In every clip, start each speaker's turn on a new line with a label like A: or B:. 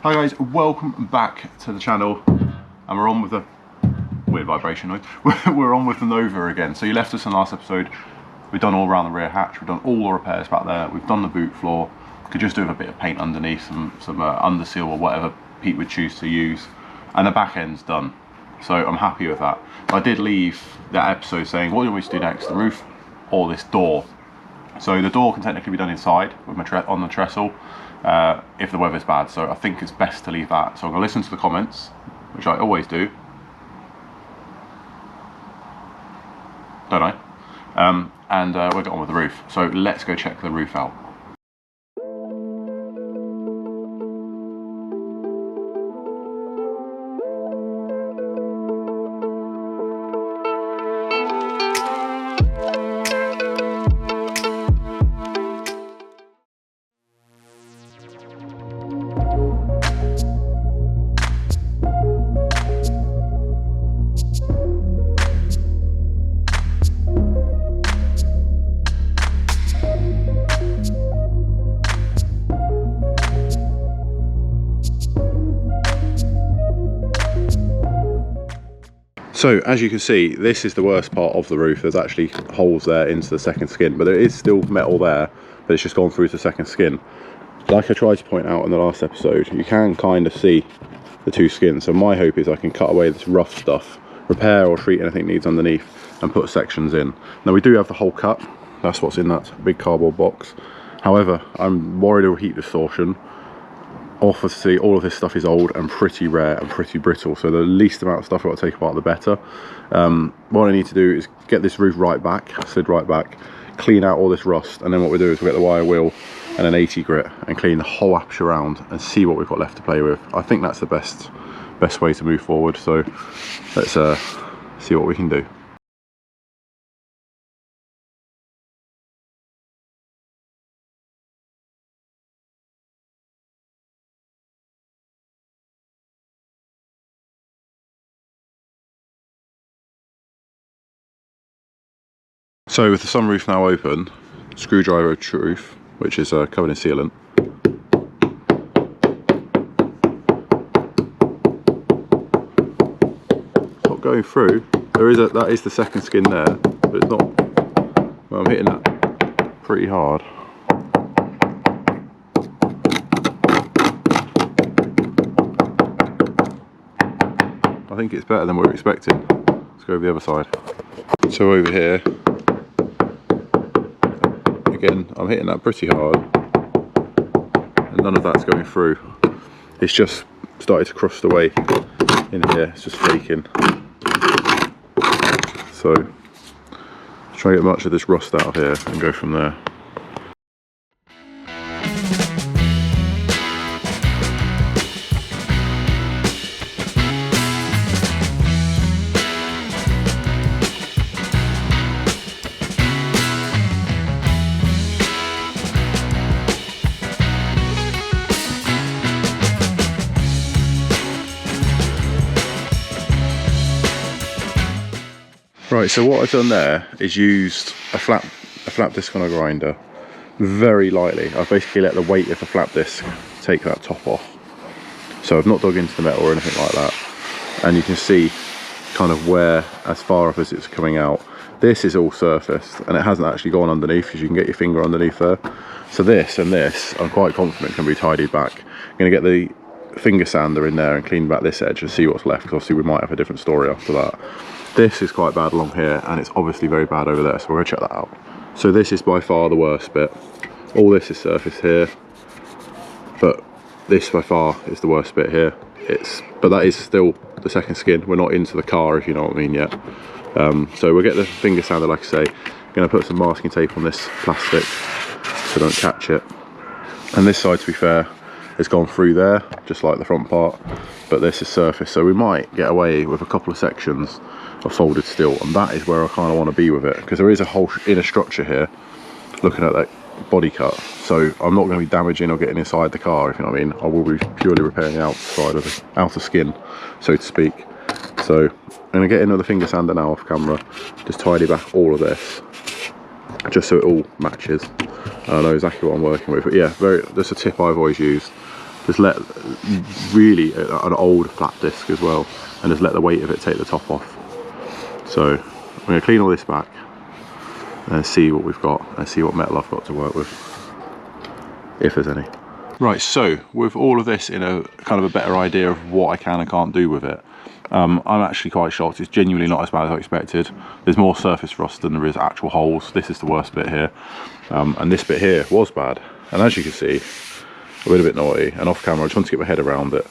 A: Hi guys, welcome back to the channel, and we're on with the weird vibration noise. We're on with the Nova again. So you left us in the last episode. We've done all around the rear hatch, we've done all the repairs back there, we've done the boot floor. Could just do with a bit of paint underneath, some underseal or whatever Pete would choose to use, and the back end's done. So I'm happy with that. I did leave that episode saying, what do you want me to do next, the roof or this door? So the door can technically be done inside with my on the trestle if the weather's bad, so I think it's best to leave that. So I'm going to listen to the comments, which I always do, don't I? And we'll get on with the roof. So let's go check the roof out. So as you can see, this is the worst part of the roof. There's actually holes there into the second skin, but there is still metal there, but it's just gone through to the second skin. Like I tried to point out in the last episode, you can kind of see the two skins. So my hope is I can cut away this rough stuff, repair or treat anything needs underneath, and put sections in. Now we do have the hole cut. That's what's in that big cardboard box. However, I'm worried of heat distortion. Obviously all of this stuff is old and pretty rare and pretty brittle, so the least amount of stuff I've got to take apart the better. What I need to do is get this roof right back, slid right back, clean out all this rust, and then what we do is we'll get the wire wheel and an 80 grit and clean the whole aperture around and see what we've got left to play with. I think that's the best way to move forward, so let's see what we can do. So with the sunroof now open, screwdriver roof, which is covered in sealant. Not going through. That is the second skin there, but it's not. Well, I'm hitting that pretty hard. I think it's better than we were expecting. Let's go over the other side. So over here, again, I'm hitting that pretty hard, and none of that's going through. It's just started to crust away in here. It's just flaking. So try to get much of this rust out of here and go from there. Right, so what I've done there is used a flap disc on a grinder very lightly. I've basically let the weight of the flap disc take that top off. So I've not dug into the metal or anything like that. And you can see kind of where, as far up as it's coming out, this is all surfaced and it hasn't actually gone underneath, because you can get your finger underneath there. So this and this, I'm quite confident can be tidied back. I'm going to get the finger sander in there and clean back this edge and see what's left, because obviously we might have a different story after that. This is quite bad along here, and it's obviously very bad over there, so we're going to check that out. So this is by far the worst bit. All this is surface here, but this by far is the worst bit here. But that is still the second skin. We're not into the car, if you know what I mean, yet. So we'll get the finger sander, like I say. I'm going to put some masking tape on this plastic so don't catch it. And this side, to be fair, has gone through there, just like the front part, but this is surface, so we might get away with a couple of sections of folded steel, and that is where I kind of want to be with it, because there is a whole inner structure here looking at that body cut, so I'm not going to be damaging or getting inside the car, if you know what I mean. I will be purely repairing the outside of the outer skin, so to speak. So I'm going to get another finger sander now off camera, just tidy back all of this, just so it all matches. I know exactly what I'm working with, but yeah, that's a tip I've always used. just let really an old flat disc as well, and just let the weight of it take the top off. So I'm going to clean all this back and see what we've got and see what metal I've got to work with, if there's any. Right, so with all of this in a kind of a better idea of what I can and can't do with it, I'm actually quite shocked. It's genuinely not as bad as I expected. There's more surface rust than there is actual holes. This is the worst bit here, and this bit here was bad. And as you can see, a bit naughty, and off camera I just want to get my head around it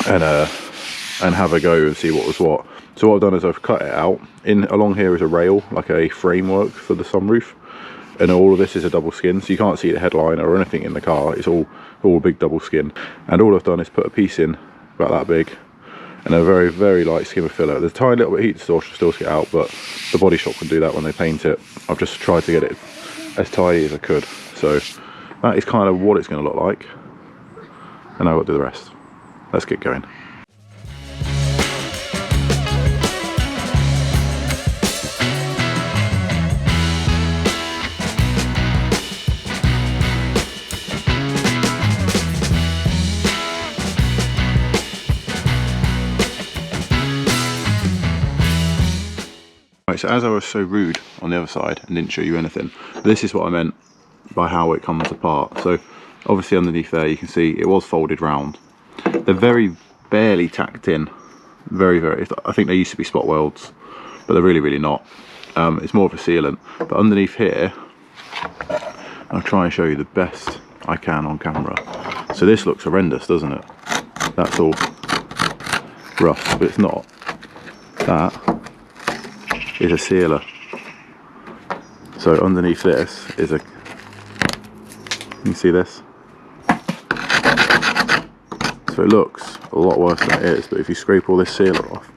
A: and have a go and see what was what. So what I've done is I've cut it out. Along here is a rail, like a framework for the sunroof, and all of this is a double skin, so you can't see the headliner or anything in the car. It's all big double skin, and all I've done is put a piece in about that big and a very, very light skim of filler. There's a tiny little bit of heat distortion still to get out, but the body shop can do that when they paint it. I've just tried to get it as tidy as I could. So that is kind of what it's going to look like, and I'll do the rest. Let's get going. Right, so as I was so rude on the other side and didn't show you anything, this is what I meant by how it comes apart. So obviously underneath there you can see it was folded round. They're very barely tacked in, very, I think they used to be spot welds, but they're really not. It's more of a sealant. But underneath here, I'll try and show you the best I can on camera. So this looks horrendous, doesn't it? That's all rust, but it's not. That is a sealer. So underneath this is a, you see this? So it looks a lot worse than it is, but if you scrape all this sealer off,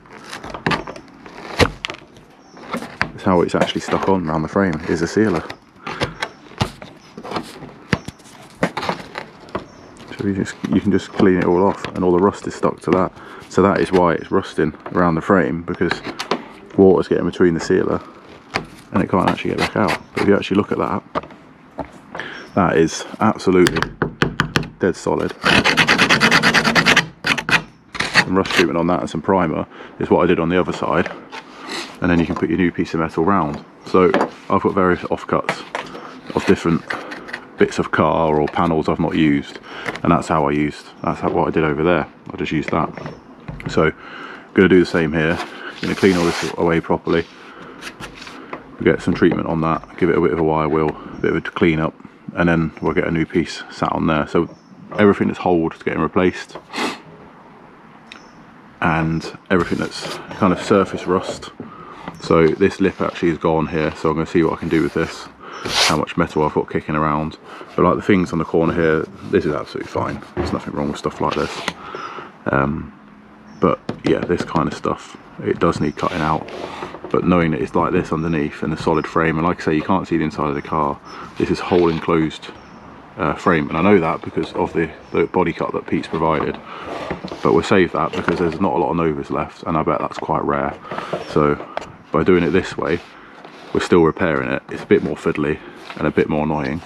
A: that's how it's actually stuck on around the frame, is a sealer. So you can just clean it all off, and all the rust is stuck to that. So that is why it's rusting around the frame, because water's getting between the sealer and it can't actually get back out. But if you actually look at that, that is absolutely dead solid. Some rust treatment on that and some primer is what I did on the other side, and then you can put your new piece of metal round. So I've got various offcuts of different bits of car or panels I've not used, and that's what I did over there. I just used that. So I'm going to do the same here. Going to clean all this away properly, get some treatment on that, give it a bit of a wire wheel, a bit of a clean up, and then we'll get a new piece sat on there. So everything that's hold is getting replaced, and everything that's kind of surface rust. So this lip actually is gone here, so I'm going to see what I can do with this, how much metal I've got kicking around. But like the things on the corner here, this is absolutely fine. There's nothing wrong with stuff like this. But yeah, this kind of stuff, it does need cutting out. But knowing that it's like this underneath and the solid frame, and like I say, you can't see the inside of the car, this is whole enclosed frame, and I know that because of the body cut that Pete's provided. But we'll save that because there's not a lot of Novas left, and I bet that's quite rare. So by doing it this way, we're still repairing it. It's a bit more fiddly and a bit more annoying,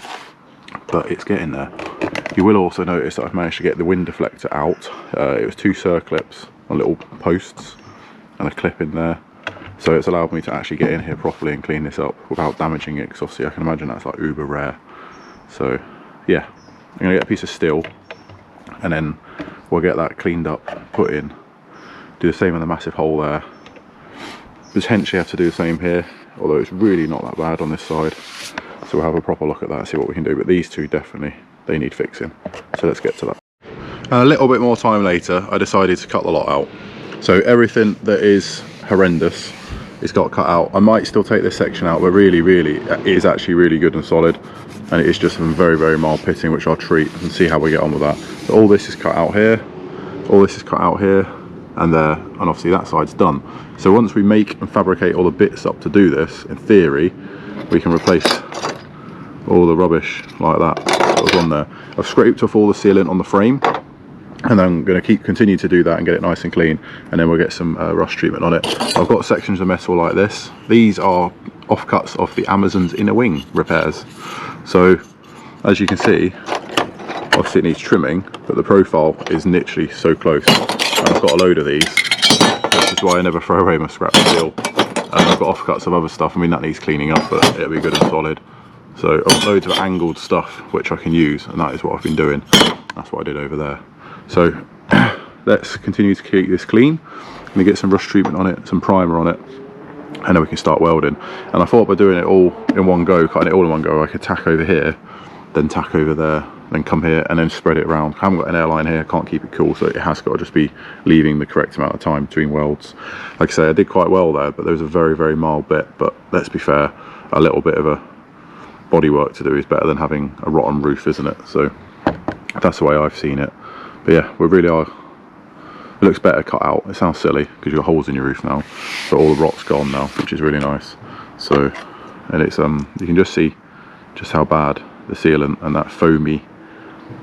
A: but it's getting there. You will also notice that I've managed to get the wind deflector out. It was 2 circlips on little posts and a clip in there, so it's allowed me to actually get in here properly and clean this up without damaging it, because obviously I can imagine that's like uber rare. So yeah, I'm gonna get a piece of steel and then we'll get that cleaned up, put in, do the same on the massive hole there. Potentially have to do the same here, although it's really not that bad on this side. So we'll have a proper look at that, see what we can do. But these two definitely, they need fixing. So let's get to that. A little bit more time later, I decided to cut the lot out. So everything that is horrendous is got cut out. I might still take this section out, but really it is actually really good and solid. And it is just some very mild pitting, which I'll treat and see how we get on with that. So all this is cut out here, all this is cut out here and there, and obviously that side's done. So once we make and fabricate all the bits up to do this, in theory, we can replace all the rubbish like that was on there. I've scraped off all the sealant on the frame, and I'm going to continue to do that and get it nice and clean, and then we'll get some rust treatment on it. I've got sections of metal like this. These are offcuts of the Amazon's inner wing repairs. So as you can see, Obviously it needs trimming, but the profile is literally so close. And I've got a load of these, which is why I never throw away my scrap steel. And I've got offcuts of other stuff. I mean, that needs cleaning up, but it'll be good and solid. So I've got loads of angled stuff which I can use, and that is what I've been doing. That's what I did over there. So let's continue to keep this clean. I'm gonna get some rust treatment on it, some primer on it, and then we can start welding. And I thought by doing it all in one go, cutting it all in one go, I could tack over here, then tack over there, then come here and then spread it around. I haven't got an airline here, I can't keep it cool, so it has got to just be leaving the correct amount of time between welds. Like I say, I did quite well there, but there was a very, very mild bit. But let's be fair, a little bit of a body work to do is better than having a rotten roof, isn't it? So that's the way I've seen it. But yeah, we really are. It looks better cut out. It sounds silly because you've got holes in your roof now, but all the rot's gone now, which is really nice. So, and it's you can just see just how bad the sealant and that foamy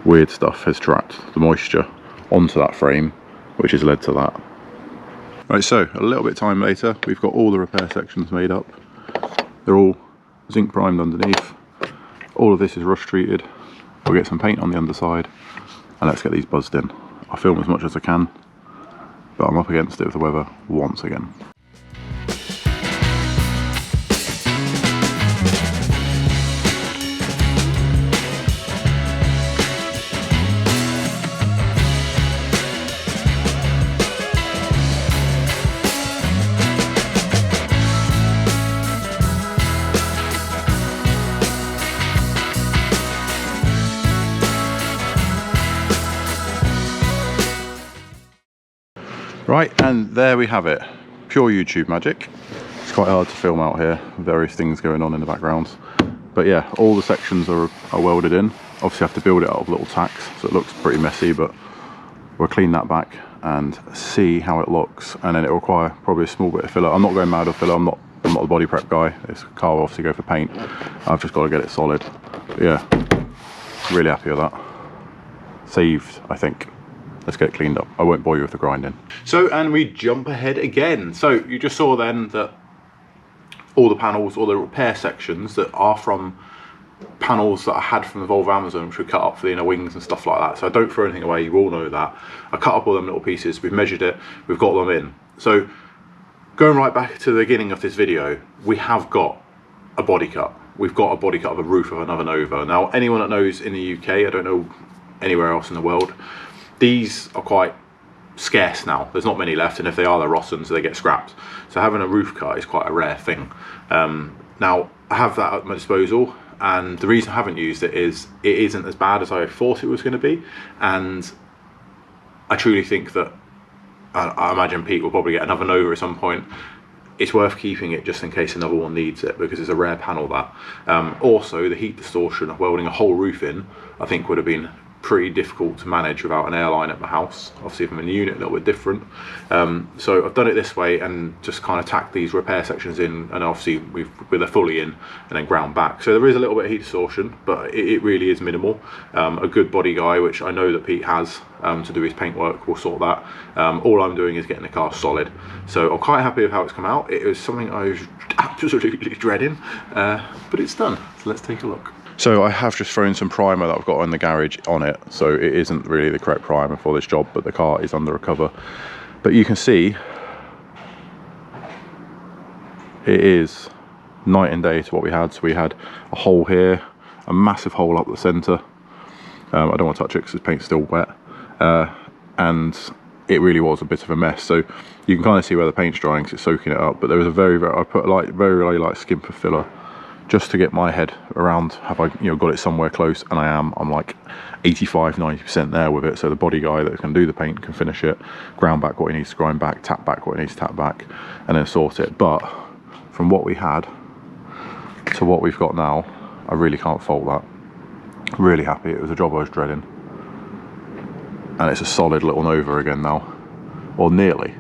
A: weird stuff has trapped the moisture onto that frame, which has led to that. Right, so a little bit of time later, we've got all the repair sections made up. They're all zinc primed underneath. All of this is rust treated. We'll get some paint on the underside and let's get these buzzed in. I'll film as much as I can, but I'm up against it with the weather once again. Right, and there we have it. Pure YouTube magic. It's quite hard to film out here, various things going on in the background. But yeah, all the sections are welded in. Obviously I have to build it out of little tacks, so it looks pretty messy, but we'll clean that back and see how it looks. And then it'll require probably a small bit of filler. I'm not going mad with filler, I'm not the body prep guy. This car will obviously go for paint. I've just got to get it solid. But yeah, really happy with that. Saved, I think. Let's get it cleaned up. I won't bore you with the grinding. So, and we jump ahead again. So you just saw then that all the panels, all the repair sections that are from panels that I had from the Volvo Amazon, which we cut up for the inner wings and stuff like that. So I don't throw anything away, you all know that. I cut up all them little pieces, we've measured it, we've got them in. So going right back to the beginning of this video, we have got a body cut. We've got a body cut of a roof of another Nova. Now, anyone that knows in the UK, I don't know anywhere else in the world, these are quite scarce now. There's not many left, and if they are, they're rotten, so they get scrapped. So having a roof cut is quite a rare thing. Now, I have that at my disposal, and the reason I haven't used it is it isn't as bad as I thought it was going to be, and I truly think that, I imagine Pete will probably get another Nova at some point. It's worth keeping it just in case another one needs it, because it's a rare panel that. Also, the heat distortion of welding a whole roof in, I think would have been pretty difficult to manage without an airline at my house. Obviously if I'm in the unit, a little bit different. So I've done it this way and just kind of tacked these repair sections in, and obviously they're fully in and then ground back. So there is a little bit of heat distortion, but it really is minimal. A good body guy, which I know that Pete has to do his paint work, will sort that. All I'm doing is getting the car solid. So I'm quite happy with how it's come out. It was something I was absolutely dreading, but it's done. So let's take a look. So I have just thrown some primer that I've got in the garage on it, so it isn't really the correct primer for this job, but the car is under a cover. But you can see it is night and day to what we had. So we had a hole here, a massive hole up the centre. I don't want to touch it because the paint's still wet, and it really was a bit of a mess. So you can kind of see where the paint's drying because it's soaking it up, but there was a I put like very light skimp of filler just to get my head around, have I got it somewhere close, and I'm like 85–90% there with it. So the body guy that can do the paint can finish it, ground back what he needs to grind back, tap back what he needs to tap back, and then sort it. But from what we had to what we've got now, I really can't fault that. Really happy. It was a job I was dreading, and it's a solid little Nova again now, or nearly.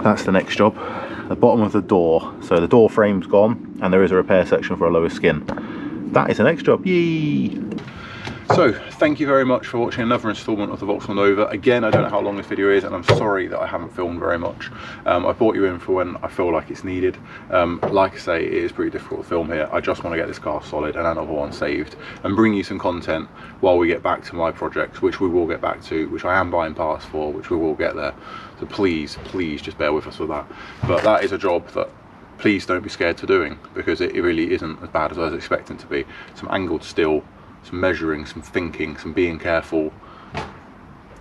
A: That's the next job. The bottom of the door, so the door frame's gone and there is a repair section for a lower skin. That is the next job. Yee! So, thank you very much for watching another instalment of the Vauxhall Nova. Again, I don't know how long this video is, and I'm sorry that I haven't filmed very much. I brought you in for when I feel like it's needed. Like I say, it is pretty difficult to film here. I just want to get this car solid and another one saved, and bring you some content while we get back to my projects, which we will get back to, which I am buying parts for, which we will get there. So please, please just bear with us with that. But that is a job that please don't be scared to doing, because it really isn't as bad as I was expecting it to be. Some angled steel, some measuring, some thinking, some being careful,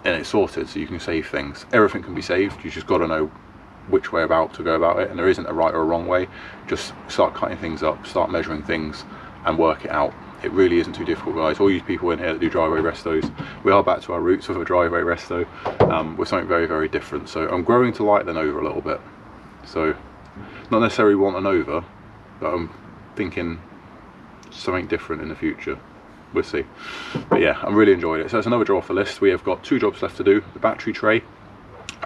A: and it's sorted, so you can save things. Everything can be saved, you just got to know which way about to go about it, and there isn't a right or a wrong way. Just start cutting things up, start measuring things, and work it out. It really isn't too difficult, guys. All you people in here that do driveway restos, we are back to our roots with a driveway resto, with something very, very different. So I'm growing to like the Nova a little bit. So not necessarily want a Nova, but I'm thinking something different in the future. We'll see. But yeah, I'm really enjoying it. So it's another job off the list. We have got 2 jobs left to do: the battery tray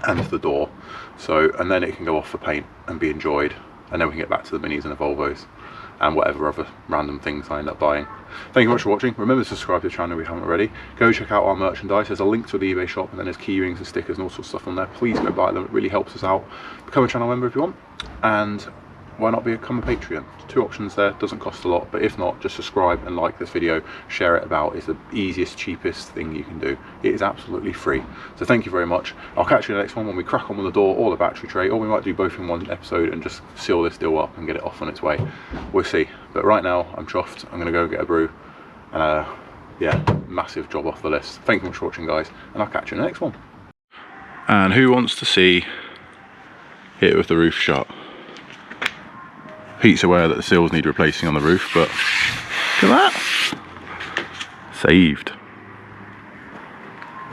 A: and the door. So, and then it can go off for paint and be enjoyed, and then we can get back to the Minis and the Volvos and whatever other random things I end up buying. Thank you very much for watching. Remember to subscribe to the channel if you haven't already. Go check out our merchandise. There's a link to the eBay shop, and then there's key rings and stickers and all sorts of stuff on there. Please go buy them. It really helps us out. Become a channel member if you want, and why not become a Patreon? 2 options there, doesn't cost a lot, but if not, just subscribe and like this video, share it about. It's the easiest, cheapest thing you can do. It is absolutely free. So thank you very much. I'll catch you in the next one when we crack on with the door or the battery tray, or we might do both in one episode and just seal this deal up and get it off on its way. We'll see. But right now, I'm chuffed. I'm gonna go get a brew, and yeah, massive job off the list. Thank you much for watching, guys, and I'll catch you in the next one. And who wants to see it with the roof shut? Pete's aware that the seals need replacing on the roof, but look at that, saved.